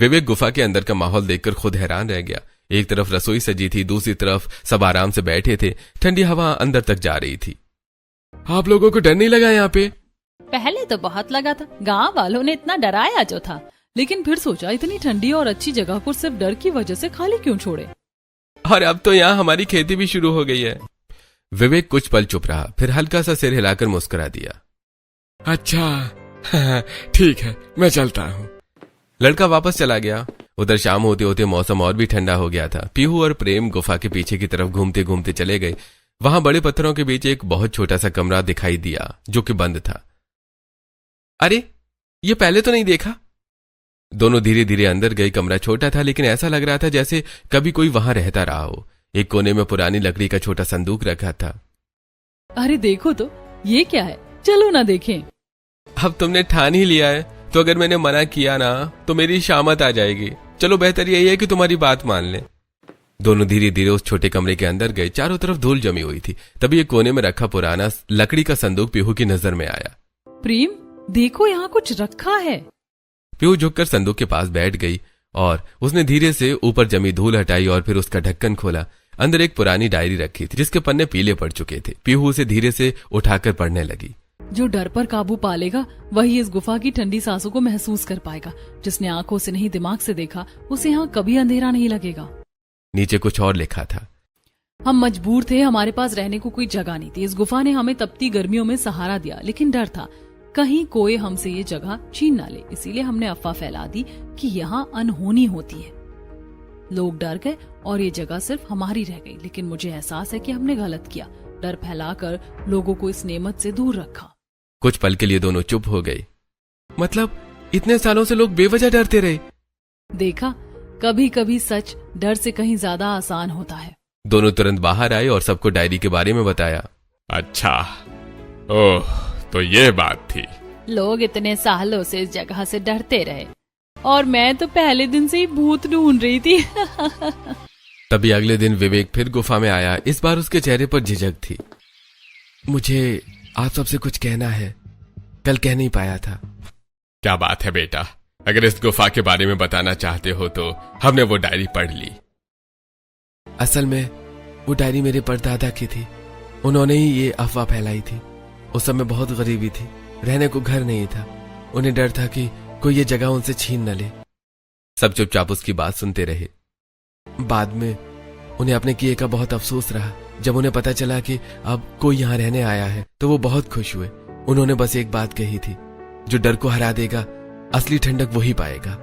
विवेक गुफा के अंदर का माहौल देखकर खुद हैरान रह गया। एक तरफ रसोई सजी थी, दूसरी तरफ सब आराम से बैठे थे। ठंडी हवा अंदर तक जा रही थी। आप लोगों को डर नहीं लगा यहाँ पे? पहले तो बहुत लगा था, गांव वालों ने इतना डराया जो था, लेकिन फिर सोचा इतनी ठंडी और अच्छी जगह को सिर्फ डर की वजह से खाली क्यों छोड़े। और अब तो यहाँ हमारी खेती भी शुरू हो गई है। विवेक कुछ पल चुप रहा, फिर हल्का सा सिर हिलाकर मुस्कुरा दिया। अच्छा ठीक है, मैं चलता हूँ। लड़का वापस चला गया। उधर शाम होते होते मौसम और भी ठंडा हो गया था। पीहू और प्रेम गुफा के पीछे की तरफ घूमते घूमते चले गए। वहां बड़े पत्थरों के बीच एक बहुत छोटा सा कमरा दिखाई दिया जो कि बंद था। अरे, ये पहले तो नहीं देखा। दोनों धीरे धीरे अंदर गए। कमरा छोटा था, लेकिन ऐसा लग रहा था जैसे कभी कोई वहां रहता रहा हो। एक कोने में पुरानी लकड़ी का छोटा संदूक रखा था। अरे देखो तो, ये क्या है, चलो ना देखें। अब तुमने ठान ही लिया है, तो अगर मैंने मना किया ना तो मेरी शामत आ जाएगी। चलो बेहतर यही है कि तुम्हारी बात मान ले। दोनों धीरे धीरे उस छोटे कमरे के अंदर गए। चारों तरफ धूल जमी हुई थी। तभी एक कोने में रखा पुराना लकड़ी का संदूक पीहू की नजर में आया। प्रेम, देखो यहाँ कुछ रखा है। पीहू झुककर संदूक के पास बैठ गई और उसने धीरे से ऊपर जमी धूल हटाई और फिर उसका ढक्कन खोला। अंदर एक पुरानी डायरी रखी थी जिसके पन्ने पीले पड़ चुके थे। पीहू उसे धीरे से उठाकर पढ़ने लगी। जो डर पर काबू पा लेगा वही इस गुफा की ठंडी सांसों को महसूस कर पाएगा। जिसने आंखों से नहीं दिमाग से देखा उसे यहाँ कभी अंधेरा नहीं लगेगा। नीचे कुछ और लिखा था। हम मजबूर थे, हमारे पास रहने को कोई जगह नहीं थी। इस गुफा ने हमें तपती गर्मियों में सहारा दिया, लेकिन डर था कहीं कोई हमसे ये जगह छीन ना ले। इसीलिए हमने अफवाह फैला दी कि यहाँ अनहोनी होती है। लोग डर गए और ये जगह सिर्फ हमारी रह गई। लेकिन मुझे एहसास है कि हमने गलत किया, डर फैलाकर लोगों को इस नेमत से दूर रखा। कुछ पल के लिए दोनों चुप हो गए। मतलब इतने सालों से लोग बेवजह डरते रहे। देखा, कभी कभी सच डर से कहीं ज्यादा आसान होता है। दोनों तुरंत बाहर आए और सबको डायरी के बारे में बताया। अच्छा, ओह, तो ये बात थी। लोग इतने सालों से इस जगह से डरते रहे और मैं तो पहले दिन से ही भूत ढूंढ रही थी। तभी अगले दिन विवेक फिर गुफा में आया। इस बार उसके चेहरे पर झिझक थी। मुझे आप सबसे कुछ कहना है, कल कह नहीं पाया था। क्या बात है बेटा, अगर इस गुफा के बारे में बताना चाहते हो तो हमने वो डायरी पढ़ ली। असल में वो डायरी मेरे परदादा की थी। उन्होंने ही ये अफवाह फैलाई थी। उस समय बहुत गरीबी थी, रहने को घर नहीं था। उन्हें डर था कि कोई ये जगह उनसे छीन न ले। सब चुपचाप उसकी बात सुनते रहे। बाद में उन्हें अपने किए का बहुत अफसोस रहा। जब उन्हें पता चला कि अब कोई यहाँ रहने आया है तो वो बहुत खुश हुए। उन्होंने बस एक बात कही थी, जो डर को हरा देगा असली ठंडक वही पाएगा।